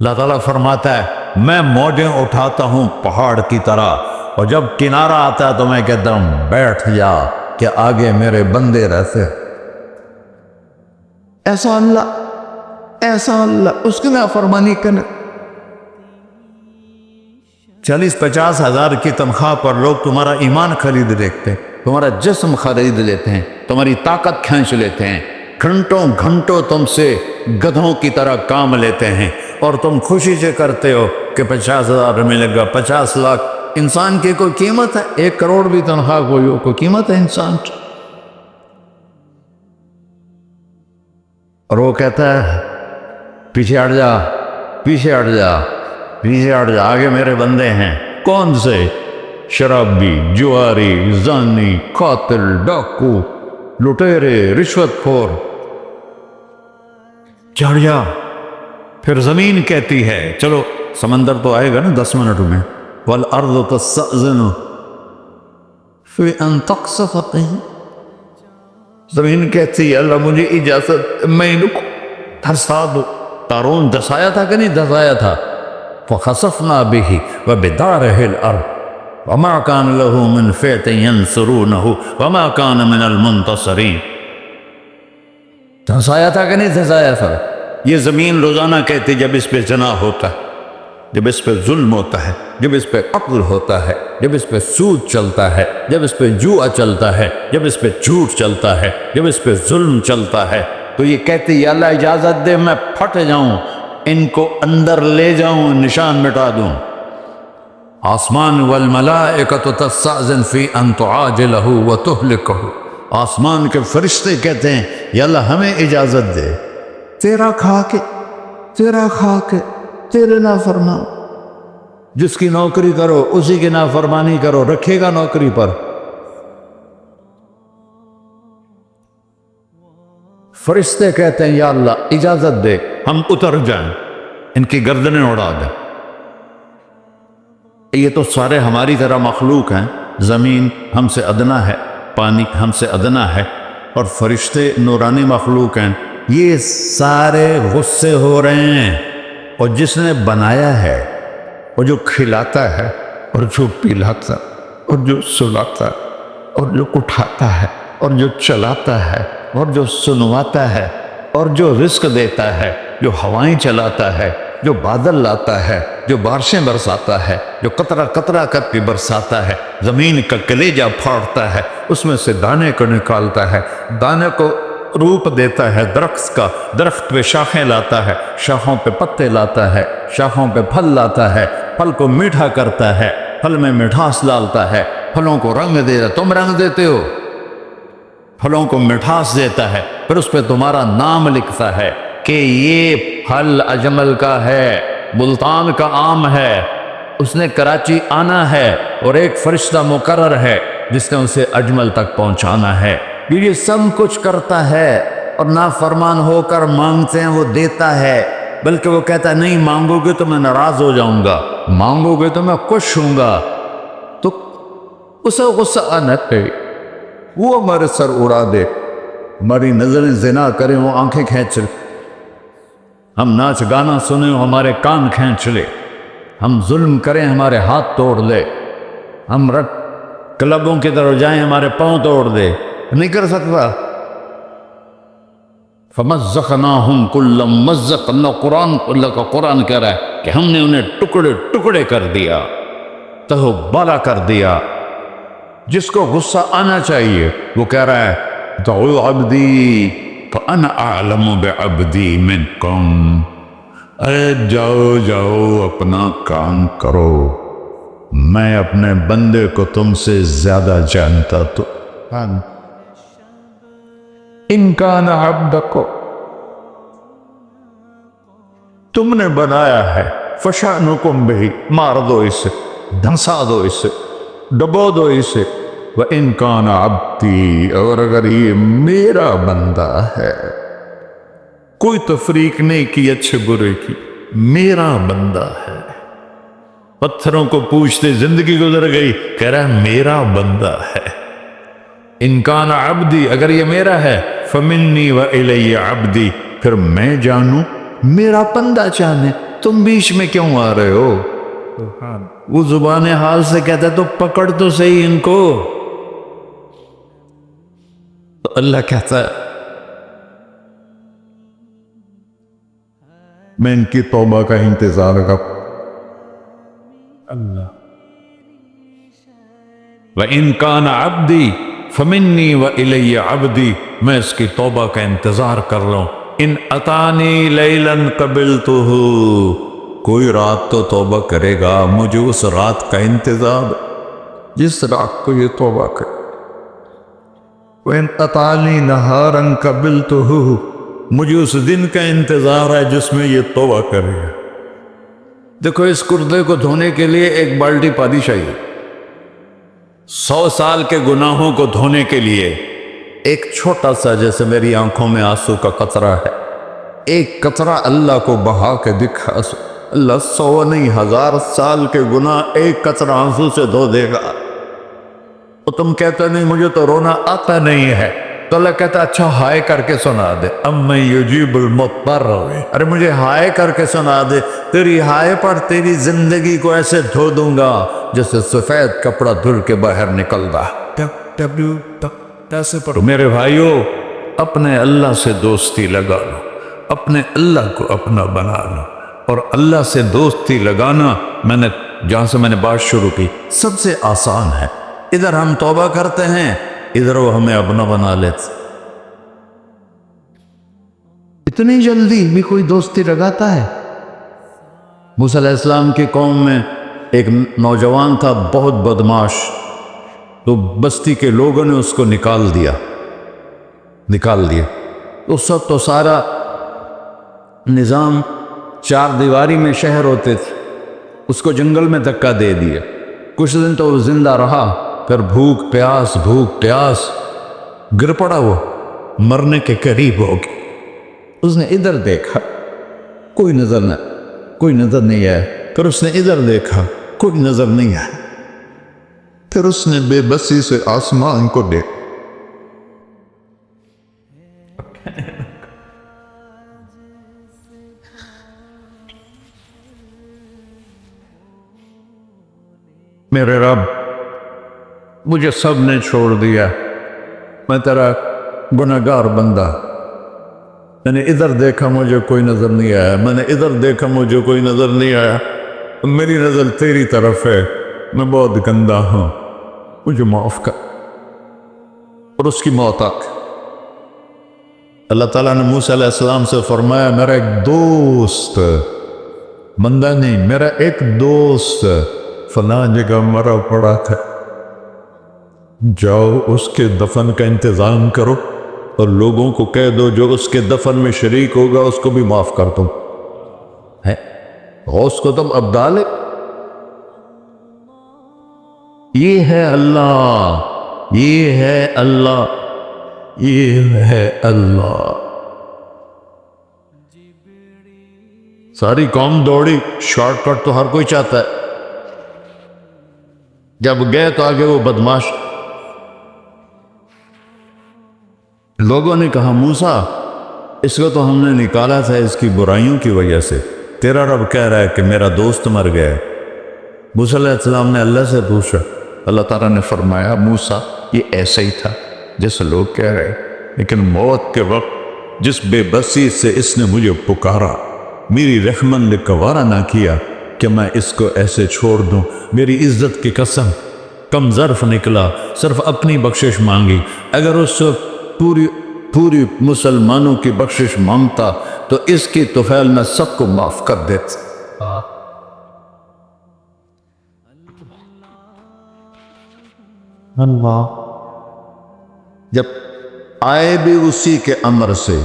اللہ تعالیٰ فرماتا ہے میں موجیں اٹھاتا ہوں پہاڑ کی طرح، اور جب کنارہ آتا ہے تو میں کہتا ہوں بیٹھ جا کہ آگے میرے بندے رہتے۔ ایسا اللہ اس کی نافرمانی کرنا. 40-50 ہزار کی تنخواہ پر لوگ تمہارا ایمان خرید لیتے ہیں، تمہارا جسم خرید لیتے ہیں، تمہاری طاقت کھینچ لیتے ہیں، گھنٹوں تم سے گدھوں کی طرح کام لیتے ہیں، اور تم خوشی سے کرتے ہو کہ 50,000 ملے گا، 50 لاکھ. انسان کی کوئی قیمت ہے؟ 1 کروڑ بھی تنخواہ کوئی قیمت ہے انسان کی؟ اور وہ کہتا ہے پیچھے ہٹ جا، آگے میرے بندے ہیں. کون سے؟ شرابی، جواری، زانی، قاتل، ڈاکو، لٹیرے، رشوت خور. چڑھ جا. پھر زمین کہتی ہے چلو سمندر تو آئے گا نا 10 منٹ میں. والارض تستأذن فی ان تقصف قیل. زمین کہتی ہے اللہ مجھے اجازت، میں ان کو دھسا دو. قارون دھسایا تھا کہ نہیں دھسایا تھا؟ فخسفنا به وبداره الارض وما كان له من فئة ينصرونه وما كان من المنتصرين. دھسایا تھا کہ نہیں دھسایا تھا؟ یہ زمین روزانہ کہتی جب اس پہ زنا ہوتا ہے، جب اس پہ ظلم ہوتا ہے، جب اس پہ قتل ہوتا ہے، جب اس پہ سود چلتا ہے، جب اس پہ جوا چلتا ہے، جب اس پہ جھوٹ چلتا ہے، جب اس پہ ظلم چلتا ہے، تو یہ کہتی یا اللہ اجازت دے میں پھٹ جاؤں، ان کو اندر لے جاؤں، نشان مٹا دوں. آسمان والملائکۃ تستأذن فی ان تعاجلہ وتہلکہ. آسمان کے فرشتے کہتے ہیں یا اللہ ہمیں اجازت دے، تیرا کھا کے تیرے نافرمان. جس کی نوکری کرو اسی کی نافرمانی کرو، رکھے گا نوکری پر؟ فرشتے کہتے ہیں یا اللہ اجازت دے ہم اتر جائیں، ان کی گردنیں اڑا دیں. یہ تو سارے ہماری طرح مخلوق ہیں. زمین ہم سے ادنا ہے، پانی ہم سے ادنا ہے، اور فرشتے نورانی مخلوق ہیں. یہ سارے غصے ہو رہے ہیں، اور جس نے بنایا ہے، اور جو کھلاتا ہے، اور جو پلاتا، اور جو سلاتا، اور جو اٹھاتا ہے، اور جو چلاتا ہے، اور جو سنواتا ہے، اور جو رزق دیتا ہے، جو ہوائیں چلاتا ہے، جو بادل لاتا ہے، جو بارشیں برساتا ہے، جو قطرہ قطرہ کر کے برساتا ہے، زمین کا کلیجہ پھاڑتا ہے، اس میں سے دانے کو نکالتا ہے، دانے کو روپ دیتا ہے درخت کا، درخت پہ شاخیں لاتا ہے، شاخوں پہ پتے لاتا ہے، شاخوں پہ پھل لاتا ہے، پھل کو میٹھا کرتا ہے، پھل میں مٹھاس ڈالتا ہے، پھلوں کو رنگ دیتا ہے. تم رنگ دیتے ہو، پھلوں کو مٹھاس دیتا ہے، پھر اس پہ تمہارا نام لکھتا ہے کہ یہ پھل اجمل کا ہے، ملتان کا آم ہے، اس نے کراچی آنا ہے، اور ایک فرشتہ مقرر ہے جس نے اسے اجمل تک پہنچانا ہے. یہ سب کچھ کرتا ہے، اور نافرمان ہو کر مانگتے ہیں وہ دیتا ہے، بلکہ وہ کہتا ہے نہیں مانگو گے تو میں ناراض ہو جاؤں گا، مانگو گے تو میں خوش ہوں گا. تو اسے غصہ آنا چاہیے، وہ ہمارے سر اڑا دے، ہماری نظریں زنا کریں وہ آنکھیں کھینچ لے، ہم ناچ گانا سنیں وہ ہمارے کان کھینچ لے، ہم ظلم کریں ہمارے ہاتھ توڑ لے، ہم کلبوں کی طرف جائیں ہمارے پاؤں توڑ دے. نہیں کر سکتا. فَمَزَّقْنَاهُمْ كُلَّ مُمَزَّقٍ. اللہ کا قرآن کہہ رہا ہے کہ ہم نے انہیں ٹکڑے ٹکڑے کر دیا، تہو بالا کر دیا. جس کو غصہ آنا چاہیے وہ کہہ رہا ہے دعوا عبدی فانا اعلم بعبدی منکم. ارے جاؤ اپنا کام کرو، میں اپنے بندے کو تم سے زیادہ جانتا. تو ان کان عبدکو، تم نے بنایا ہے، فشانکم بہی، مار دو اسے، دھنسا دو اسے، ڈبو دو اسے. وَإِن كَانَ عَبْدِي، اور اگر یہ میرا بندہ ہے، کوئی تفریق نہیں کی اچھے برے کی، میرا بندہ ہے. پتھروں کو پوچھتے زندگی گزر گئی، کہہ رہا ہے میرا بندہ ہے. ان کان عبدی، اگر یہ میرا ہے، فمنی وإلی عبدی، پھر میں جانوں میرا بندہ جانے، تم بیچ میں کیوں آ رہے ہو؟ وہ زبان حال سے کہتا ہے تو پکڑ تو صحیح ان کو. تو اللہ کہتا ہے میں ان کی توبہ کا انتظار کروں. اللہ وَإِن كَانَ عَبْدِي فَمِنِّي وَإِلَيَّ عَبْدِي، میں اس کی توبہ کا انتظار کر لوں. ان اتانی لیلاً قبلتہ، کوئی رات تو توبہ کرے گا، مجھے اس رات کا انتظار جس رات کو یہ توبہ کرے. وَإِنْ أَطَعَنِي نَهَارًا قَبِلْتُهُ، مجھے اس دن کا انتظار ہے جس میں یہ توبہ کرے گا. دیکھو اس کردے کو دھونے کے لیے ایک بالٹی پانی چاہیے. 100 سال کے گناہوں کو دھونے کے لیے ایک چھوٹا سا، جیسے میری آنکھوں میں آنسو کا قطرہ ہے، ایک قطرہ اللہ کو بہا کے دکھا. اللہ 100 نہیں 1000 سال کے گناہ ایک قطرہ آنسو سے دھو دے گا. تو تم کہتے نہیں مجھے تو رونا آتا نہیں ہے، تو اللہ کہتا اچھا ہائے کر کے سنا دے. اَمَّن يُجِيبُ الْمُضْطَرَّ، ارے مجھے ہائے کر کے سنا دے. تیری ہائے پر تیری زندگی کو ایسے دھو دوں گا جیسے سفید کپڑا دھل کے باہر نکلتا. تو میرے بھائیو، اپنے اللہ سے دوستی لگا لو، اپنے اللہ کو اپنا بنا لو. اور اللہ سے دوستی لگانا، جہاں سے میں نے بات شروع کی، سب سے آسان ہے. ادھر ہم توبہ کرتے ہیں، ادھر وہ ہمیں اپنا بنا لیتے. اتنی جلدی بھی کوئی دوستی لگاتا ہے؟ موسیٰ علیہ السلام کی قوم میں ایک نوجوان تھا بہت بدماش، تو بستی کے لوگوں نے اس کو نکال دیا. اس وقت تو سارا نظام 4 دیواری میں شہر ہوتے تھے، اس کو جنگل میں دھکا دے دیا. کچھ دن تو وہ زندہ رہا، پھر بھوک پیاس گر پڑا، وہ مرنے کے قریب ہو گیا. اس نے ادھر دیکھا، کوئی نظر نہیں آیا. پھر اس نے ادھر دیکھا، کوئی نظر نہیں آیا. پھر اس نے بے بسی سے آسمان کو دیکھا. میرے رب، مجھے سب نے چھوڑ دیا، میں تیرا گناہگار بندہ. میں نے ادھر دیکھا مجھے کوئی نظر نہیں آیا، میں نے ادھر دیکھا مجھے کوئی نظر نہیں آیا. میری نظر تیری طرف ہے، میں بہت گندا ہوں، مجھے معاف کر. اور اس کی موت آ گئی. اللہ تعالیٰ نے موسیٰ علیہ السلام سے فرمایا میرا ایک دوست، بندہ نہیں، میرا ایک دوست فلاں جگہ مرا پڑا تھا، جاؤ اس کے دفن کا انتظام کرو اور لوگوں کو کہہ دو جو اس کے دفن میں شریک ہوگا اس کو بھی معاف کر دو. غوث کو تم اب ڈالے. یہ ہے اللہ، یہ ہے اللہ، یہ ہے اللہ. ساری قوم دوڑی، شارٹ کٹ تو ہر کوئی چاہتا ہے. جب گئے تو آگے وہ بدماش. لوگوں نے کہا موسیٰ، اس کو تو ہم نے نکالا تھا اس کی برائیوں کی وجہ سے، تیرا رب کہہ رہا ہے کہ میرا دوست مر گیا ہے. موسیٰ علیہ السلام نے اللہ سے پوچھا. اللہ تعالیٰ نے فرمایا موسیٰ یہ ایسا ہی تھا جیسے لوگ کہہ رہے، لیکن موت کے وقت جس بے بسی سے اس نے مجھے پکارا، میری رحمت نے گوارا نہ کیا کہ میں اس کو ایسے چھوڑ دوں. میری عزت کی قسم، کم ظرف نکلا، صرف اپنی بخشش مانگی. اگر اس سے پوری مسلمانوں کی بخشش مانگتا تو اس کی طفیل میں سب کو معاف کر دیتا. اللہ جب آئے بھی اسی کے امر سے،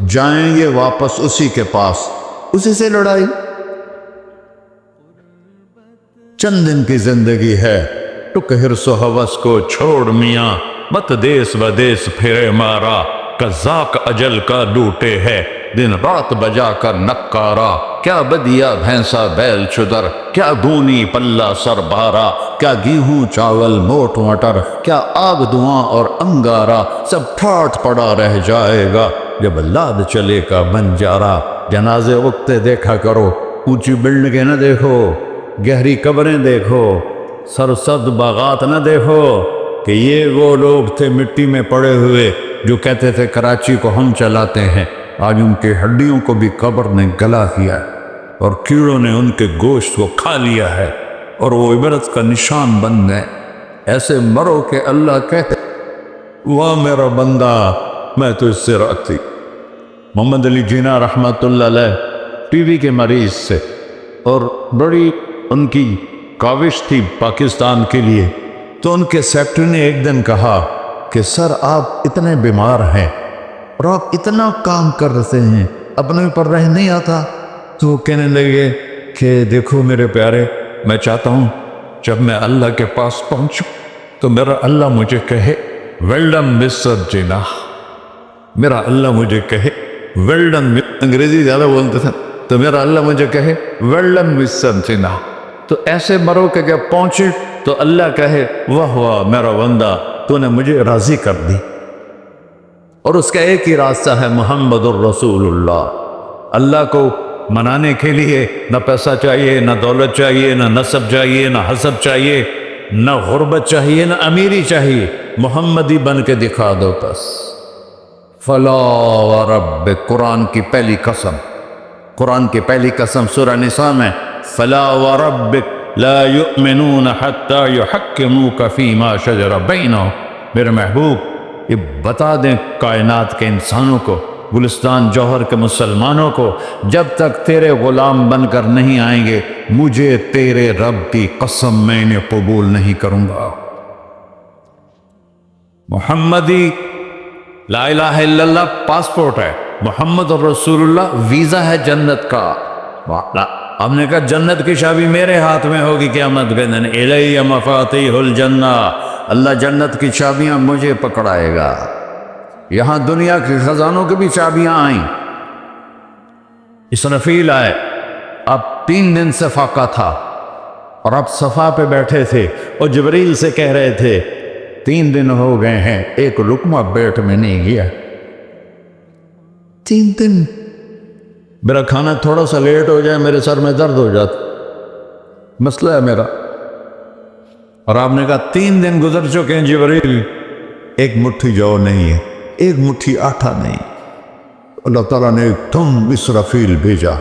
جائیں گے واپس اسی کے پاس، اسی سے لڑائی. چند دن کی زندگی ہے، ٹک حرص و ہوس کو چھوڑ میاں، مت دیس و دیس پھرے مارا. قزاق اجل کا ڈوٹے ہے، دن رات بجا کر نکارا. کیا بدیا بھینسا بیل چدر، کیا گونی پلہ سر بارا. کیا گیہوں چاول موٹ مٹر، کیا آگ دھواں اور انگارا. سب ٹھاٹھ پڑا رہ جائے گا جب لاد چلے کا بنجارا. جنازے اگتے دیکھا کرو، اونچی بلڈنگیں نہ دیکھو، گہری قبریں دیکھو، سرسبز باغات نہ دیکھو کہ یہ وہ لوگ تھے مٹی میں پڑے ہوئے جو کہتے تھے کراچی کو ہم چلاتے ہیں. آج ان کی ہڈیوں کو بھی قبر نے گلا دیا ہے اور کیڑوں نے ان کے گوشت کو کھا لیا ہے اور وہ عبرت کا نشان بن گئے۔ ایسے مرو کہ اللہ کہتے واہ میرا بندہ میں تو اس سے راضی۔ محمد علی جناح رحمۃ اللہ علیہ ٹی وی کے مریض سے، اور بڑی ان کی کاوش تھی پاکستان کے لیے، تو ان کے سیکٹری نے ایک دن کہا کہ سر آپ اتنے بیمار ہیں اور آپ اتنا کام کر رہے ہیں، اپنے اوپر رہ نہیں آتا؟ تو وہ کہنے لگے کہ دیکھو میرے پیارے، میں چاہتا ہوں جب میں اللہ کے پاس پہنچوں تو میرا اللہ مجھے کہے ویل ڈن مسٹر جناح، میرا اللہ مجھے کہے ویل ڈن، انگریزی زیادہ بولتے تھے، تو میرا اللہ مجھے کہے ویل ڈن مسٹر جناح۔ تو ایسے مرو کہ جب پہنچے تو اللہ کہے واہ واہ میرا بندہ تو نے مجھے راضی کر دی۔ اور اس کا ایک ہی راستہ ہے محمد الرسول اللہ۔ اللہ کو منانے کے لیے نہ پیسہ چاہیے، نہ دولت چاہیے، نہ نسب چاہیے، نہ حسب چاہیے، نہ غربت چاہیے، نہ امیری چاہیے، محمدی بن کے دکھا دو بس۔ فلا وربک، قرآن کی پہلی قسم، قرآن کی پہلی قسم سورہ نساء میں، فلا وربک لا یؤمنون حتی یحکموک فیما شجر بینہم۔ میرے محبوب یہ بتا دیں کائنات کے انسانوں کو، گلستان جوہر کے مسلمانوں کو، جب تک تیرے غلام بن کر نہیں آئیں گے مجھے تیرے رب کی قسم میں انہیں قبول نہیں کروں گا۔ محمدی لا الہ الا اللہ پاسپورٹ ہے، محمد الرسول اللہ ویزا ہے جنت کا۔ ہم نے کہا جنت کی چابی میرے ہاتھ میں ہوگی قیامت کے دن، الی مفاتیح الجنہ، اللہ جنت کی چابیاں مجھے پکڑائے گا۔ یہاں دنیا کے خزانوں کی بھی چابیاں آئیں۔ اسرافیل آئے، اب 3 دن سے فاقہ تھا اور اب صفا پہ بیٹھے تھے اور جبریل سے کہہ رہے تھے 3 دن ہو گئے ہیں ایک لقمہ پیٹ میں نہیں گیا، 3 دن میرا کھانا تھوڑا سا لیٹ ہو جائے میرے سر میں درد ہو جاتا، مسئلہ ہے میرا۔ اور آپ نے کہا 3 دن گزر چکے ہیں جبریل، ایک مٹھی جو نہیں ہے، ایک مٹھی آٹا نہیں۔ اللہ تعالیٰ نے تم اسرافیل بھیجا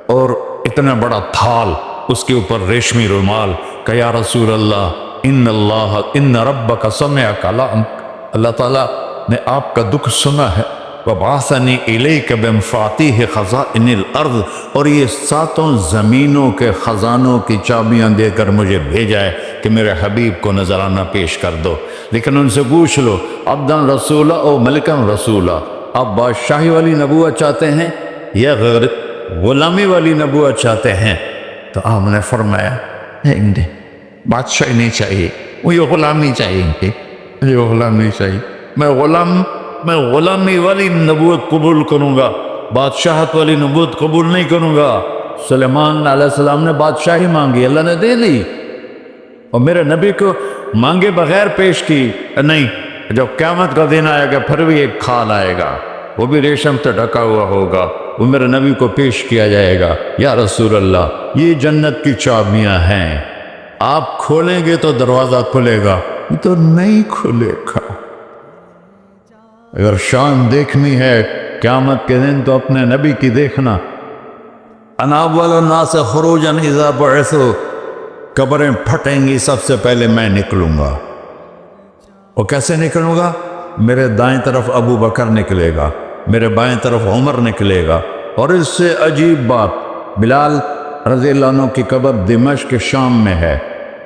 اور اتنا بڑا تھال، اس کے اوپر ریشمی رومال، کہ یا رسول اللہ ان ربک سمع کلامک، اللہ تعالیٰ نے آپ کا دکھ سنا ہے، وَبَعَثَنِي إِلَيْكَ بِمَفَاتِيحِ خَزَائِنِ الْأَرْضِ، اور یہ 7 زمینوں کے خزانوں کی چابیاں دے کر مجھے بھیجا ہے کہ میرے حبیب کو نذرانہ پیش کر دو۔ لیکن ان سے پوچھ لو عبدًا رسولہ او ملکن رسولہ، آپ بادشاہی والی نبوت چاہتے ہیں یا غلامی والی نبوت چاہتے ہیں؟ تو آپ نے فرمایا نہیں، بادشاہی نہیں چاہیے، مجھے غلامی چاہیے، مجھے غلامی چاہیے، میں غلامی والی نبوت قبول کروں گا، بادشاہت والی نبوت قبول نہیں کروں گا۔ سلیمان علیہ السلام نے بادشاہی مانگی، اللہ نے دے دی، اور میرے نبی کو مانگے بغیر پیش کی نہیں۔ جب قیامت کا دن آئے گا پھر بھی ایک کھال آئے گا، وہ بھی ریشم سے ڈھکا ہوا ہوگا، وہ میرے نبی کو پیش کیا جائے گا، یا رسول اللہ یہ جنت کی چابیاں ہیں، آپ کھولیں گے تو دروازہ کھلے گا، تو نہیں کھلے گا۔ اگر شان دیکھنی ہے قیامت کے دن تو اپنے نبی کی دیکھنا۔ انا اول الناس خروجا اذا بعثوا، قبریں پھٹیں گی سب سے پہلے میں نکلوں گا، اور کیسے نکلوں گا؟ میرے دائیں طرف ابو بکر نکلے گا، میرے بائیں طرف عمر نکلے گا، اور اس سے عجیب بات، بلال رضی اللہ عنہ کی قبر دمشق کے شام میں ہے،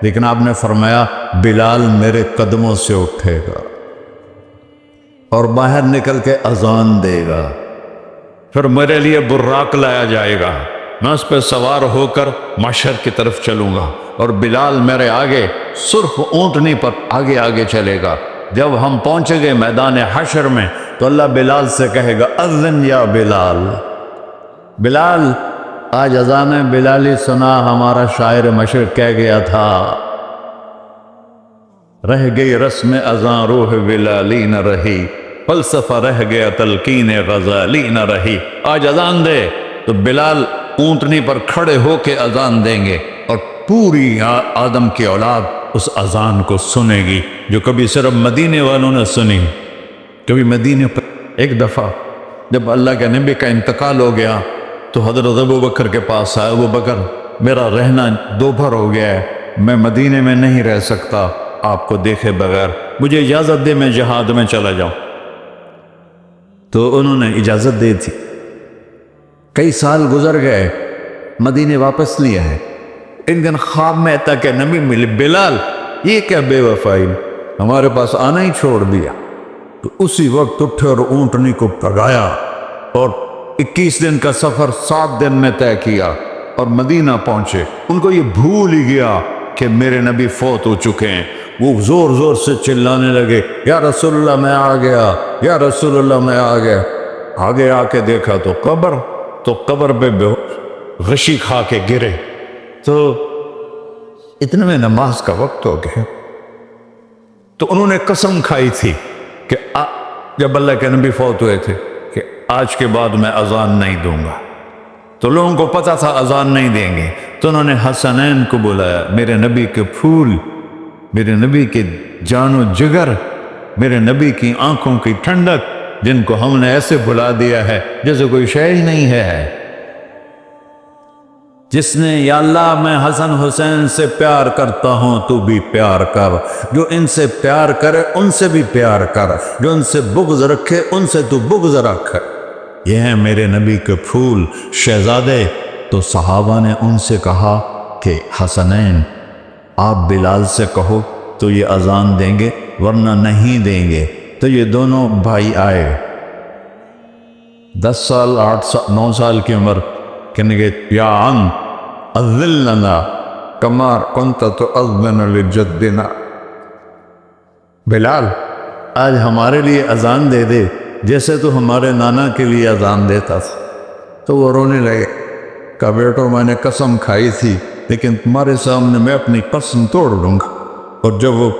لیکن آپ نے فرمایا بلال میرے قدموں سے اٹھے گا اور باہر نکل کے اذان دے گا، پھر میرے لیے براق لایا جائے گا، میں اس پہ سوار ہو کر محشر کی طرف چلوں گا، اور بلال میرے آگے سرخ اونٹنی پر آگے آگے چلے گا۔ جب ہم پہنچے گے میدان حشر میں تو اللہ بلال سے کہے گا اذن یا بلال، بلال آج اذان بلالی سنا، ہمارا شاعر مشرق کہہ گیا تھا رہ گئی رسم اذان روح بلالی نہ رہی، فلسفہ رہ گیا تلقین غزالی نہ رہی۔ آج اذان دے تو بلال اونٹنی پر کھڑے ہو کے اذان دیں گے، اور پوری آدم کی اولاد اس اذان کو سنے گی، جو کبھی صرف مدینے والوں نے سنی۔ کبھی مدینے پر ایک دفعہ جب اللہ کے نبی کا انتقال ہو گیا تو حضرت ابو بکر کے پاس آیا، ابو بکر میرا رہنا دوپہر ہو گیا ہے، میں مدینے میں نہیں رہ سکتا آپ کو دیکھے بغیر، مجھے اجازت دے میں جہاد میں چلا جاؤں۔ تو انہوں نے اجازت دی تھی۔ کئی سال گزر گئے، مدینے واپس نہیں آئے۔ ایک دن خواب میں تک کہ نبی ملے، بلال یہ کیا بے وفائی، ہمارے پاس آنا ہی چھوڑ دیا۔ تو اسی وقت اٹھے اور اونٹنی کو پگایا اور 21 دن کا سفر 7 دن میں طے کیا اور مدینہ پہنچے۔ ان کو یہ بھول ہی گیا کہ میرے نبی فوت ہو چکے ہیں۔ وہ زور زور سے چلانے لگے، یا رسول اللہ میں آ گیا، یا رسول اللہ میں آ گیا۔ آگے آ کے دیکھا تو قبر پہ غشی کھا کے گرے۔ تو اتنے میں نماز کا وقت ہو گیا۔ تو انہوں نے قسم کھائی تھی کہ جب اللہ کے نبی فوت ہوئے تھے کہ آج کے بعد میں اذان نہیں دوں گا۔ تو لوگوں کو پتا تھا اذان نہیں دیں گے، تو انہوں نے حسنین کو بلایا، میرے نبی کے پھول، میرے نبی کے جان و جگر، میرے نبی کی آنکھوں کی ٹھنڈک، جن کو ہم نے ایسے بلا دیا ہے جیسے کوئی شے ہی نہیں ہے۔ جس نے یا اللہ میں حسن حسین سے پیار کرتا ہوں تو بھی پیار کر، جو ان سے پیار کرے ان سے بھی پیار کر، جو ان سے بغض رکھے ان سے تو بغض رکھ۔ یہ ہیں میرے نبی کے پھول شہزادے۔ تو صحابہ نے ان سے کہا کہ حسنین آپ بلال سے کہو تو یہ اذان دیں گے، ورنہ نہیں دیں گے۔ تو یہ دونوں بھائی آئے، 10 سال 8 سال 9 سال کی عمر، کہنے گے یا عم اذن لنا کما کنت تؤذن لجدنا، بلال آج ہمارے لیے اذان دے دے جیسے تو ہمارے نانا کے لیے اذان دیتا تھا۔ تو وہ رونے لگے، کہا بیٹو میں نے قسم کھائی تھی لیکن تمہارے سامنے میں اپنی قسم توڑ لوں گا۔ اور جب وہ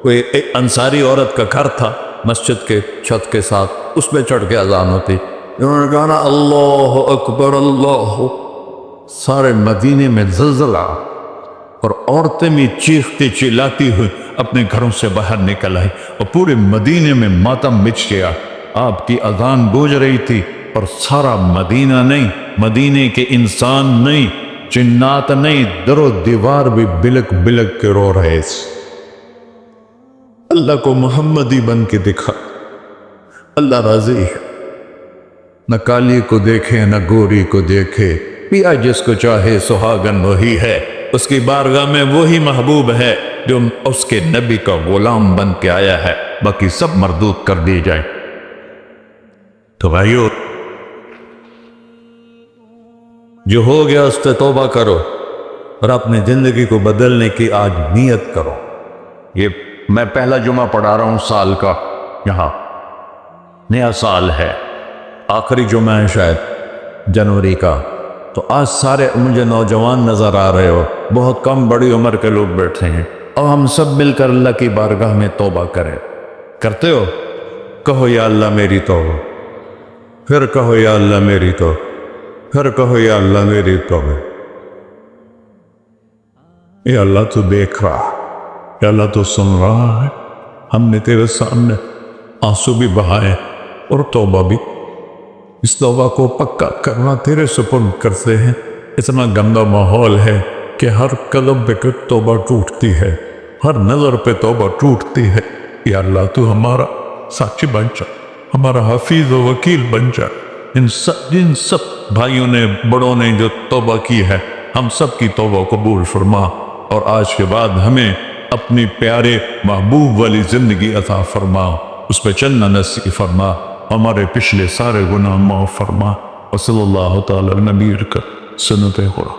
کوئی ایک انصاری عورت کا گھر تھا مسجد کے چھت کے ساتھ، اس پہ چڑھ کے اذان ہوتی، انہوں نے کہا نا اللہ اکبر اللہ، سارے مدینے میں زلزلہ، اور عورتیں بھی چیختی چلاتی ہوئی اپنے گھروں سے باہر نکل آئی، اور پورے مدینے میں ماتم مچ گیا۔ آپ کی اذان گونج رہی تھی اور سارا مدینہ نہیں، مدینے کے انسان نہیں، جنات نہیں، در و دیوار بھی بلک بلک کے رو رہے تھے۔ اللہ کو محمدی بن کے دکھا، اللہ راضی ہے، نہ کالی کو دیکھے نہ گوری کو دیکھے، پیا جس کو چاہے سہاگن وہی ہے، اس کی بارگاہ میں وہی محبوب ہے جو اس کے نبی کا غلام بن کے آیا ہے، باقی سب مردود کر دی جائیں۔ تو بھائیو جو ہو گیا اس سے توبہ کرو اور اپنی زندگی کو بدلنے کی آج نیت کرو۔ یہ میں پہلا جمعہ پڑھا رہا ہوں سال کا، یہاں نیا سال ہے، آخری جمعہ ہے شاید جنوری کا، تو آج سارے مجھے نوجوان نظر آ رہے ہو، بہت کم بڑی عمر کے لوگ بیٹھے ہیں، اور ہم سب مل کر اللہ کی بارگاہ میں توبہ کریں۔ کرتے ہو؟ کہو یا اللہ میری توبہ، پھر کہو یا اللہ میری توبہ، پھر کہو یا اللہ میری توبہ۔ یا اللہ تو دیکھ رہا، یا اللہ تو سن رہا ہے، ہم نے تیرے سامنے آنسو بھی بہائے اور توبہ بھی، اس توبہ کو پکا کرنا تیرے سپرد کرتے ہیں۔ اتنا گندا ماحول ہے کہ ہر قدم پہ توبہ ٹوٹتی ہے، ہر نظر پہ توبہ ٹوٹتی ہے۔ یا اللہ تو ہمارا ساتھی بن جا، ہمارا حفیظ و وکیل بن جا۔ جن سب بھائیوں نے بڑوں نے جو توبہ کی ہے، ہم سب کی توبہ قبول فرما، اور آج کے بعد ہمیں اپنی پیارے محبوب والی زندگی عطا فرما، اس پہ چلنا نصیب فرما، ہمارے پچھلے سارے گناہ معاف فرما۔ وصلی اللہ تعالی نبی کا سنت خدا۔